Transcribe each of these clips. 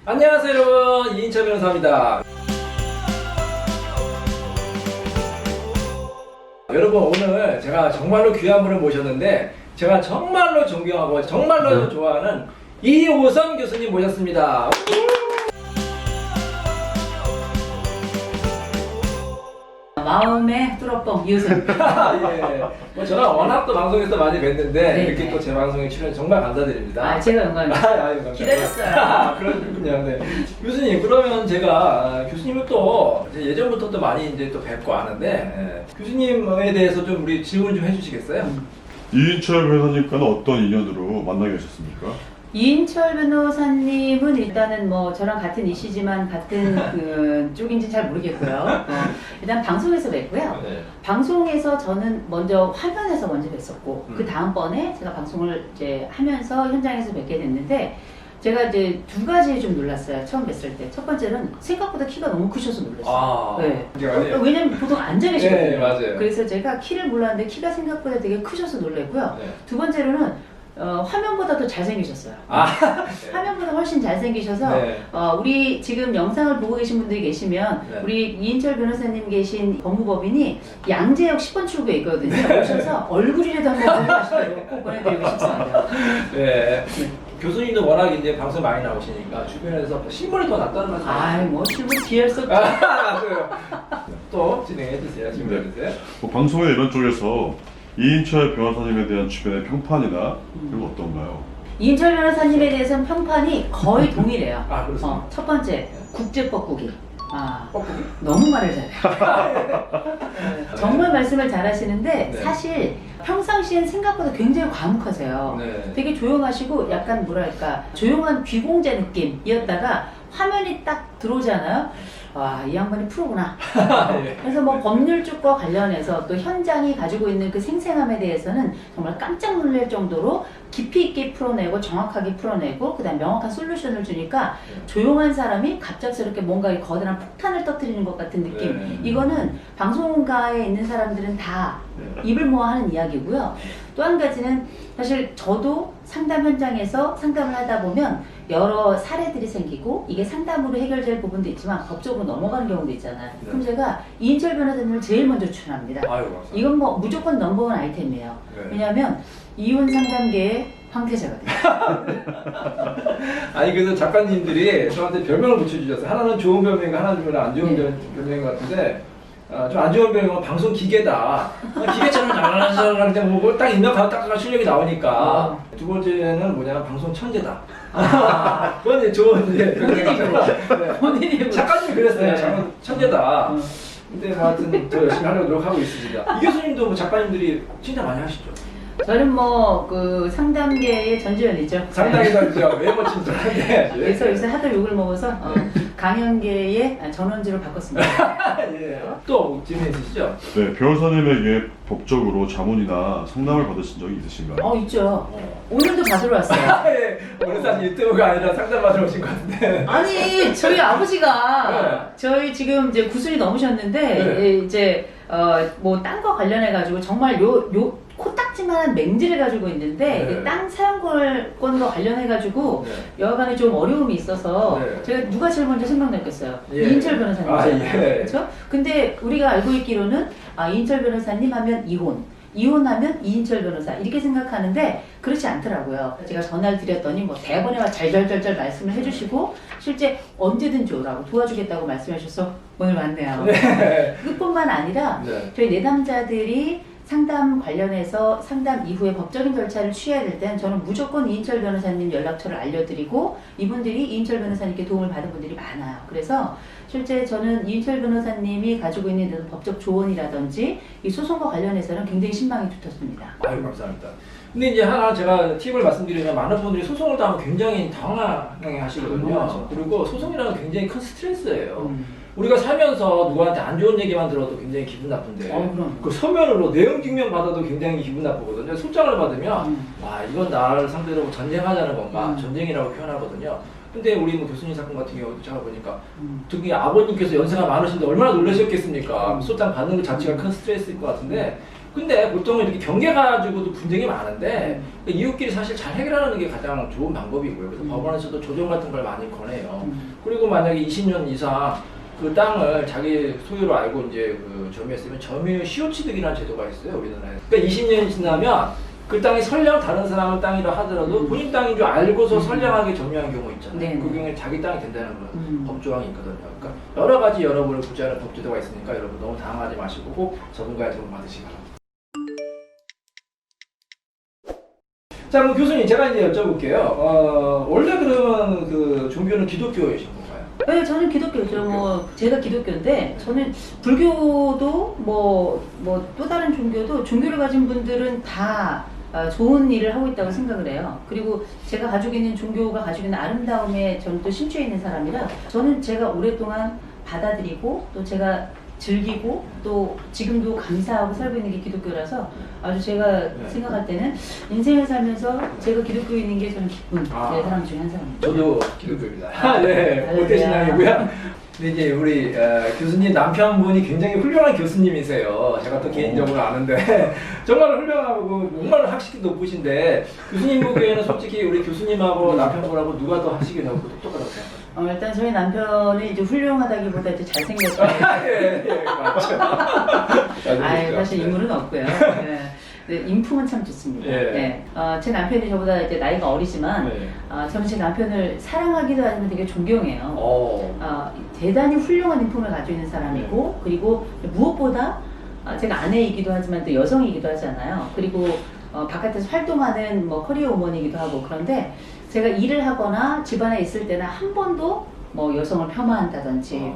안녕하세요 여러분, 이인철 변호사입니다. 여러분, 오늘 제가 정말로 귀한 분을 모셨는데 제가 정말로 존경하고 정말로 좋아하는 이호선 교수님 모셨습니다. 마음의 뚫어뻥 이호선. 예. 뭐 저랑 워낙 또 방송에서 많이 뵀는데 네, 이렇게 네. 또 제 방송에 출연 정말 감사드립니다. 아, 제가 영광입니다. 감사합니다. 기다렸어요. 그렇군요. 네. 교수님, 그러면 제가 교수님을 또 예전부터 또 많이 이제 또 뵙고 아는데 교수님에 대해서 좀 우리 질문 좀 해주시겠어요? 이인철 변호사님과는 어떤 인연으로 만나게 되셨습니까? 이인철 변호사님은 일단은 뭐 저랑 같은 이시지만 같은 그 쪽인지 잘 모르겠고요. 일단 방송에서 뵀고요. 네. 방송에서 저는 먼저 화면에서 먼저 뵀었고 그 다음번에 제가 방송을 이제 하면서 현장에서 뵙게 됐는데 제가 이제 두 가지에 좀 놀랐어요. 처음 뵀을 때. 첫 번째는 생각보다 키가 너무 크셔서 놀랐어요. 네. 왜냐면 보통 앉아 계시거든요. 네, 맞아요. 그래서 제가 키를 몰랐는데 키가 생각보다 되게 크셔서 놀랐고요. 네. 두 번째로는 화면보다 더 잘생기셨어요. 네. 화면보다 훨씬 잘생기셔서 네. 우리 지금 영상을 보고 계신 분들이 계시면 네. 우리 이인철 변호사님 계신 법무법인이 양재역 10번 출구에 있거든요. 오셔서 얼굴이라도 한번 보여주시도록 꼭 보내드리고 싶습니다. 네. 교수님도 워낙 이제 방송 많이 나오시니까 주변에서 신문이 더 낫다는 말씀. 아이 뭐 실물 비할 수 없죠. 맞아요. 또 진행해 주세요. 질문해 주세요. 뭐 방송이나 이런 쪽에서 이인철 변호사님에 대한 주변의 평판이나 그런 거 어떤가요? 이인철 변호사님에 대해서는 평판이 거의 동일해요. 아, 그렇습니까? 첫 번째, 국제법국이. 뻐꾸기? 너무 말을 잘해요. 정말 말씀을 잘하시는데 네. 사실 평상시엔 생각보다 굉장히 과묵하세요. 네. 되게 조용하시고 약간 뭐랄까 조용한 귀공자 느낌이었다가 화면이 딱 들어오잖아요. 와, 이 양반이 프로구나. 예. 그래서 뭐 법률 쪽과 관련해서 또 현장이 가지고 있는 그 생생함에 대해서는 정말 깜짝 놀랄 정도로 깊이 있게 풀어내고 정확하게 풀어내고 그다음 명확한 솔루션을 주니까 조용한 사람이 갑작스럽게 뭔가 이 거대한 폭탄을 터뜨리는 것 같은 느낌. 네. 이거는 방송가에 있는 사람들은 다 입을 모아 하는 이야기고요. 또 한 가지는 사실 저도 상담 현장에서 상담을 하다 보면 여러 사례들이 생기고 이게 상담으로 해결될 부분도 있지만 법적으로 넘어가는 경우도 있잖아요. 네. 그럼 제가 이인철 변호사님을 제일 먼저 추천합니다. 아유, 감사합니다. 이건 뭐 무조건 넘버원 아이템이에요. 네. 왜냐하면 이혼 상담계의 황태자거든요. 아니, 그래서 작가님들이 저한테 별명을 붙여주셨어요. 하나는 좋은 별명이고 하나는 안 좋은 네. 별명인 것 같은데, 좀 안 좋은 별명은 방송 기계다. 기계처럼 잘하는 그냥 뭐딱 입력하고 딱 실력이 나오니까. 두 번째는 뭐냐, 방송 천재다. 그건 이제 좋은 이제 별명이죠. 본인이 네. 작가님이 그랬어요. 네. 천재다. 근데 뭐 하여튼 더 열심히 하려고 노력하고 있습니다. 이 교수님도 뭐 작가님들이 진짜 많이 하시죠? 저는 뭐 그 상담계의 전지현이죠. 상당히 다르죠. 외모 친절한데. 그래서 요새 하도 욕을 먹어서 강연계의 전원지로 바꿨습니다. 예. 또 질문 있으시죠? 네, 변호사님에게 법적으로 자문이나 상담을 받으신 적이 있으신가요? 있죠. 오늘도 받으러 왔어요. 예. 오늘 사실 유튜브가 아니라 상담받으러 오신 것 같은데. 아니 저희 아버지가 네. 저희 지금 이제 90이 넘으셨는데 네. 이제 뭐 땅 거 관련해 가지고 정말 요 코딱지만한 맹지를 가지고 있는데 네. 그 땅 사용권과 관련해 가지고 네. 여하간에 좀 어려움이 있어서 네. 제가 누가 제일 먼저 생각났겠어요. 예. 이인철 변호사님이잖아요. 예. 그렇죠? 근데 우리가 알고 있기로는 이인철 변호사님 하면 이혼하면 이인철 변호사 이렇게 생각하는데 그렇지 않더라고요. 제가 전화를 드렸더니 뭐 대본에 잘잘잘잘 말씀을 해주시고 실제 언제든지 오라고 도와주겠다고 말씀해 주셔서 오늘 왔네요. 네. 그뿐만 아니라 네. 저희 내담자들이 상담 관련해서 상담 이후에 법적인 절차를 취해야 될 때는 저는 무조건 이인철 변호사님 연락처를 알려드리고 이분들이 이인철 변호사님께 도움을 받은 분들이 많아요. 그래서 실제 저는 이인철 변호사님이 가지고 있는 이런 법적 조언이라든지 이 소송과 관련해서는 굉장히 신망이 두텁습니다. 아유, 감사합니다. 근데 이제 하나 제가 팁을 말씀드리면 많은 분들이 소송을 당하면 굉장히 당황해 하시거든요. 그리고 소송이라는 건 굉장히 큰 스트레스예요. 우리가 살면서 누구한테 안 좋은 얘기만 들어도 굉장히 기분 나쁜데 그럼. 그 서면으로 내용 증명 받아도 굉장히 기분 나쁘거든요. 소장을 받으면 와, 이건 나를 상대로 전쟁하자는 건가, 전쟁이라고 표현하거든요. 근데 우리 뭐 교수님 사건 같은 경우 제가 보니까 특히 아버님께서 연세가 많으신데 얼마나 놀라셨겠습니까? 소장 받는 것 자체가 큰 스트레스일 것 같은데 근데 보통은 이렇게 경계 가지고도 분쟁이 많은데 이웃끼리 사실 잘 해결하는 게 가장 좋은 방법이고요. 그래서 법원에서도 조정 같은 걸 많이 권해요. 그리고 만약에 20년 이상 그 땅을 자기 소유로 알고 이제 그 점유했으면 점유 시효취득이라는 제도가 있어요, 우리나라에. 그러니까 20년이 지나면 그 땅이 설령 다른 사람의 땅이라 하더라도 본인 땅인 줄 알고서 선량하게 점유한 경우 있잖아요. 네. 그 경우에 자기 땅이 된다는 그런 법조항이 있거든요. 그러니까 여러 가지 여러분을 구제하는 법제도가 있으니까 여러분 너무 당황하지 마시고 꼭 전문가의 도움 받으시기 바랍니다. 자, 그럼 교수님 제가 이제 여쭤볼게요. 원래 그러면 그 종교는 기독교이신 건가요? 네, 저는 기독교죠. 뭐 제가 기독교인데 저는 불교도 뭐 또 다른 종교도 종교를 가진 분들은 다 좋은 일을 하고 있다고 생각을 해요. 그리고 제가 가지고 있는 종교가 가지고 있는 아름다움에 저는 또 심취해 있는 사람이라 저는 제가 오랫동안 받아들이고 또 제가 즐기고 또 지금도 감사하고 살고 있는 게 기독교라서 아주 제가 생각할 때는 인생을 살면서 제가 기독교인인 게 저는 기쁜 네, 사람 중에 한 사람입니다. 저도 기독교입니다. 네, 모태신앙이고요. 근데 이제 우리 교수님 남편분이 굉장히 훌륭한 교수님이세요. 제가 또 개인적으로 아는데 정말 훌륭하고 정말 학식이 높으신데 교수님 보기에는 솔직히 우리 교수님하고 남편분하고 누가 더 학식이 높고 똑똑하다고 생각하세요? 일단 저희 남편은 이제 훌륭하다기보다 이제 잘생겼어요. 예, 맞죠. 사실 인물은 없고요. 네. 네, 인품은 참 좋습니다. 예. 네. 제 남편이 저보다 이제 나이가 어리지만 네. 저는 제 남편을 사랑하기도 하지만 되게 존경해요. 어. 대단히 훌륭한 인품을 가지고 있는 사람이고 그리고 무엇보다 제가 아내이기도 하지만 또 여성이기도 하잖아요. 그리고 바깥에서 활동하는 뭐 커리어 우먼이기도 하고 그런데 제가 일을 하거나 집안에 있을 때는 한 번도 뭐 여성을 폄하한다든지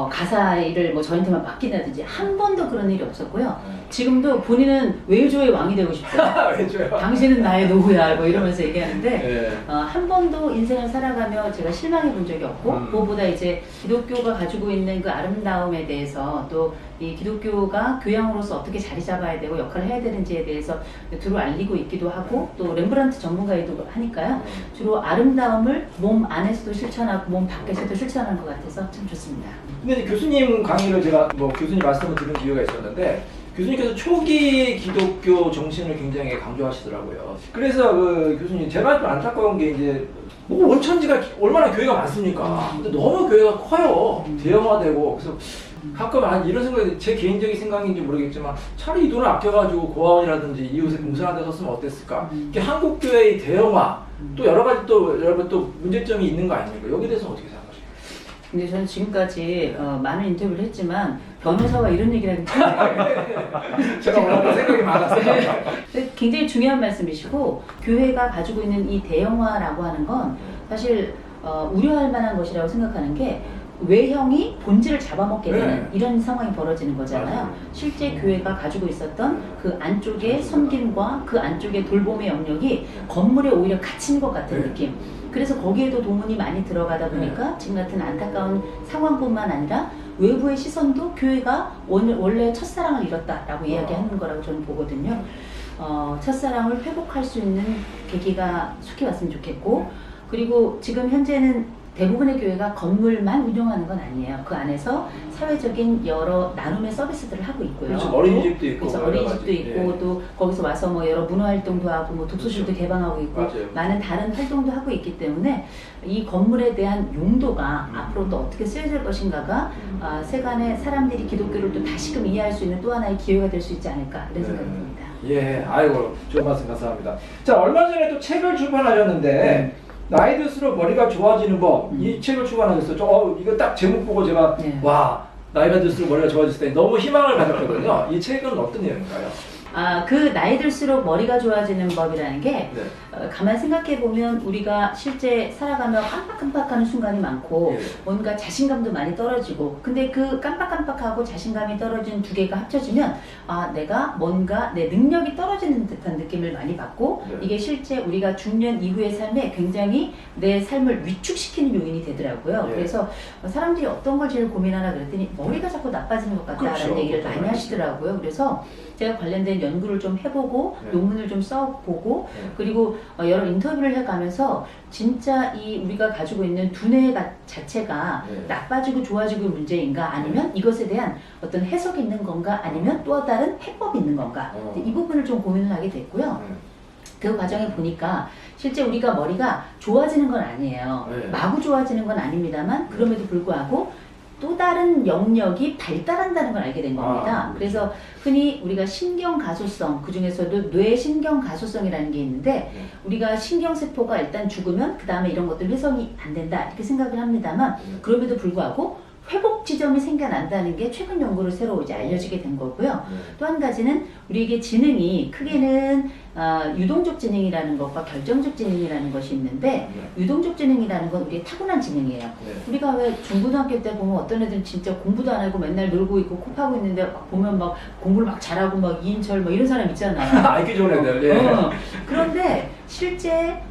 가사 일을 뭐 저한테만 맡긴다든지 한 번도 그런 일이 없었고요. 지금도 본인은 외조의 왕이 되고 싶다. 왜죠? 당신은 나의 노후야 뭐 이러면서 얘기하는데 네. 한 번도 인생을 살아가며 제가 실망해 본 적이 없고 무엇보다 이제 기독교가 가지고 있는 그 아름다움에 대해서 또 이 기독교가 교양으로서 어떻게 자리 잡아야 되고 역할을 해야 되는지에 대해서 두루 알리고 있기도 하고 또 렘브란트 전문가이기도 하니까요. 주로 아름다움을 몸 안에서도 실천하고 몸 밖에서도 실천하는 것 같아서 참 좋습니다. 근데 이제 교수님 강의를 제가 뭐 교수님 말씀을 들은 기회가 있었는데 교수님께서 초기 기독교 정신을 굉장히 강조하시더라고요. 그래서 그 교수님 제가 좀 안타까운 게 이제 뭐 원천지가 얼마나 교회가 많습니까? 근데 너무 교회가 커요. 대형화되고 그래서 가끔 이런 생각이 제 개인적인 생각인지 모르겠지만 차라리 이 돈을 아껴가지고 고아원이라든지 이웃에 봉사하는 데 썼으면 어땠을까? 이게 한국 교회의 대형화 또 여러 가지 또 여러분 또 문제점이 있는 거 아닙니까? 여기에 대해서 어떻게 생각하세요? 근데 저는 지금까지 많은 인터뷰를 했지만 변호사와 이런 얘기를 하기 처음이에요. 제가 워낙 생각이 많았어요. 굉장히 중요한 말씀이시고 교회가 가지고 있는 이 대형화라고 하는 건 사실 우려할 만한 것이라고 생각하는 게 외형이 본질을 잡아먹게 되는 이런 상황이 벌어지는 거잖아요. 맞아요. 실제 교회가 가지고 있었던 그 안쪽의 섬김과 그 안쪽의 돌봄의 영역이 건물에 오히려 갇힌 것 같은 느낌. 그래서 거기에도 돈이 많이 들어가다 보니까 지금 같은 안타까운 상황뿐만 아니라 외부의 시선도 교회가 원래 첫사랑을 잃었다라고 이야기하는 거라고 저는 보거든요. 첫사랑을 회복할 수 있는 계기가 속히 왔으면 좋겠고 그리고 지금 현재는 대부분의 교회가 건물만 운영하는 건 아니에요. 그 안에서 사회적인 여러 나눔의 서비스들을 하고 있고요. 그렇죠. 어린이집도 있고. 그래서 어린이집도 있고 또 거기서 와서 뭐 여러 문화활동도 하고 뭐 독서실도 그렇죠. 개방하고 있고 맞아요. 많은 다른 활동도 하고 있기 때문에 이 건물에 대한 용도가 앞으로 또 어떻게 쓰여질 것인가가 세간의 사람들이 기독교를 또 다시금 이해할 수 있는 또 하나의 기회가 될 수 있지 않을까 이런 생각이 듭니다. 예, 아이고 좋은 말씀 감사합니다. 자, 얼마 전에 또 책을 출판하셨는데 나이 들수록 머리가 좋아지는 법, 이 책을 출판하셨어요. 이거 딱 제목 보고 제가 와, 나이가 들수록 머리가 좋아질 때 너무 희망을 가졌거든요. 이 책은 어떤 내용인가요? 그 나이 들수록 머리가 좋아지는 법이라는 게 가만 생각해 보면 우리가 실제 살아가며 깜빡깜빡하는 순간이 많고 뭔가 자신감도 많이 떨어지고 근데 그 깜빡깜빡하고 자신감이 떨어진 두 개가 합쳐지면 내가 뭔가 내 능력이 떨어지는 듯한 느낌을 많이 받고 이게 실제 우리가 중년 이후의 삶에 굉장히 내 삶을 위축시키는 요인이 되더라고요. 그래서 사람들이 어떤 걸 제일 고민하나 그랬더니 머리가 자꾸 나빠지는 것 같다라는 그렇죠. 얘기를 많이 하시더라고요. 그래서 제가 관련된 연구를 좀 해보고 논문을 좀 써보고 그리고 여러 인터뷰를 해가면서 진짜 이 우리가 가지고 있는 두뇌 자체가 네. 나빠지고 좋아지고 문제인가 아니면 이것에 대한 어떤 해석이 있는 건가 아니면 또 다른 해법이 있는 건가 이 부분을 좀 고민을 하게 됐고요. 그 과정에 보니까 실제 우리가 머리가 좋아지는 건 아니에요. 네. 마구 좋아지는 건 아닙니다만 그럼에도 불구하고 또 다른 영역이 발달한다는 걸 알게 된 겁니다. 그래서 흔히 우리가 신경가소성, 그 중에서도 뇌신경가소성이라는 게 있는데 우리가 신경세포가 일단 죽으면 그 다음에 이런 것들 회성이 안 된다 이렇게 생각을 합니다만 그럼에도 불구하고 회복 지점이 생겨난다는 게 최근 연구로 새로 이제 알려지게 된 거고요. 또 한 가지는 우리에게 지능이 크게는 유동적 지능이라는 것과 결정적 지능이라는 것이 있는데 유동적 지능이라는 건 우리의 타고난 지능이에요. 우리가 왜 중고등학교 때 보면 어떤 애들은 진짜 공부도 안 하고 맨날 놀고 있고 코 파고 있는데 막 보면 막 공부를 막 잘하고 막 이인철 막 이런 사람 있잖아요. IQ 좋은 애들. 예. 그런데 실제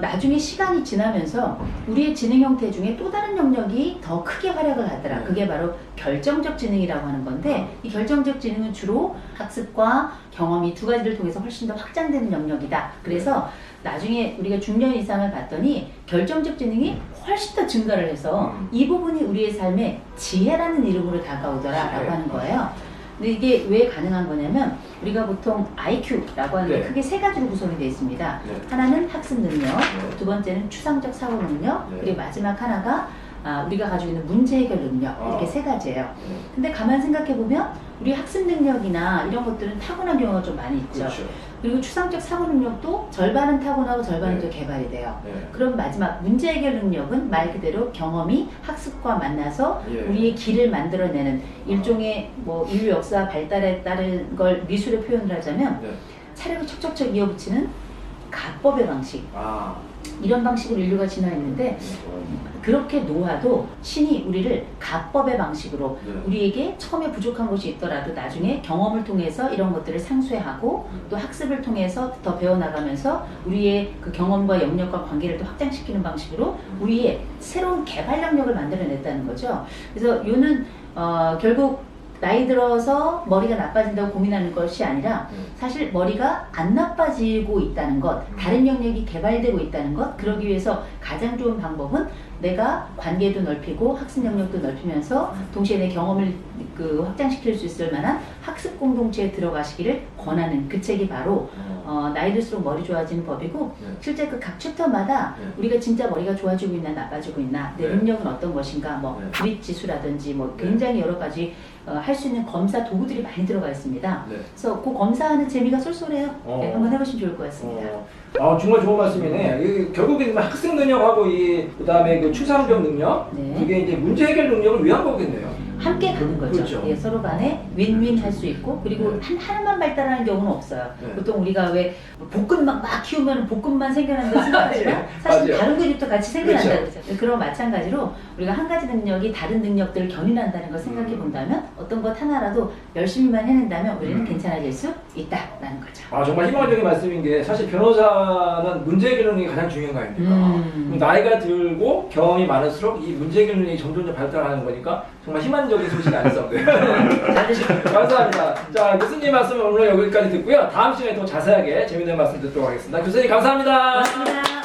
나중에 시간이 지나면서 우리의 지능 형태 중에 또 다른 영역이 더 크게 활약을 하더라. 그게 바로 결정적 지능이라고 하는 건데 이 결정적 지능은 주로 학습과 경험이 두 가지를 통해서 훨씬 더 확장되는 영역이다. 그래서 나중에 우리가 중년 이상을 봤더니 결정적 지능이 훨씬 더 증가를 해서 이 부분이 우리의 삶에 지혜라는 이름으로 다가오더라 라고 하는 거예요. 근데 이게 왜 가능한 거냐면 우리가 보통 IQ라고 하는 게 크게 세 가지로 구성이 되어 있습니다. 하나는 학습 능력, 두 번째는 추상적 사고 능력, 그리고 마지막 하나가 우리가 가지고 있는 문제 해결 능력 이렇게 세 가지예요. 근데 가만 생각해 보면 우리 학습 능력이나 이런 것들은 타고난 경우가 좀 많이 있죠. 그렇죠. 그리고 추상적 사고 능력도 절반은 타고나고 절반은 또 개발이 돼요. 그럼 마지막 문제 해결 능력은 말 그대로 경험이 학습과 만나서 우리의 길을 만들어내는 일종의 뭐 인류 역사 발달에 따른 걸 미술의 표현을 하자면 차례로 척척척 이어붙이는 가법의 방식 이런 방식으로 인류가 진화했는데 그렇게 놓아도 신이 우리를 가법의 방식으로 우리에게 처음에 부족한 것이 있더라도 나중에 경험을 통해서 이런 것들을 상쇄하고 또 학습을 통해서 더 배워나가면서 우리의 그 경험과 영역과 관계를 또 확장시키는 방식으로 우리의 새로운 개발 영역을 만들어냈다는 거죠. 그래서 요는 결국 나이 들어서 머리가 나빠진다고 고민하는 것이 아니라 사실 머리가 안 나빠지고 있다는 것, 다른 영역이 개발되고 있다는 것, 그러기 위해서 가장 좋은 방법은 내가 관계도 넓히고 학습 영역도 넓히면서 동시에 내 경험을 확장시킬 수 있을 만한 학습 공동체에 들어가시기를 권하는 그 책이 바로 나이 들수록 머리 좋아지는 법이고 실제 그 각 챕터마다 우리가 진짜 머리가 좋아지고 있나 나빠지고 있나 내 능력은 어떤 것인가 뭐 브릿 지수라든지 뭐 굉장히 여러 가지 할 수 있는 검사 도구들이 많이 들어가 있습니다. 그래서 그 검사하는 재미가 쏠쏠해요. 네, 한번 해보시면 좋을 것 같습니다. 정말 좋은 말씀이네. 결국에는 학습 능력하고 그다음에 그 추상적 능력, 이게 이제 문제 해결 능력을 위한 거겠네요. 함께 가는 거죠. 그렇죠. 예, 서로 간에 윈윈 할 수 있고 그리고 하나만 발달하는 경우는 없어요. 보통 우리가 왜 볶음만 막 키우면 볶음만 생겨난다고 생각하지만 사실 맞아요. 다른 그릇도 같이 생겨난다고 그렇죠. 그러죠. 그런 마찬가지로 우리가 한 가지 능력이 다른 능력들을 견인한다는 걸 생각해 본다면 어떤 것 하나라도 열심히만 해낸다면 우리는 괜찮아질 수 있다라는 거죠. 정말 희망적인 말씀인 게 사실 변호사는 문제 해결 능력이 가장 중요한 거 아닙니까? 나이가 들고 경험이 많을수록 이 문제 해결 능력이 점점 발달하는 거니까 정말 희망적인 소식이 아니었어요. 감사합니다. 자, 교수님 말씀 오늘 여기까지 듣고요. 다음 시간에 더 자세하게 재밌는 말씀 듣도록 하겠습니다. 교수님 감사합니다. 고맙습니다.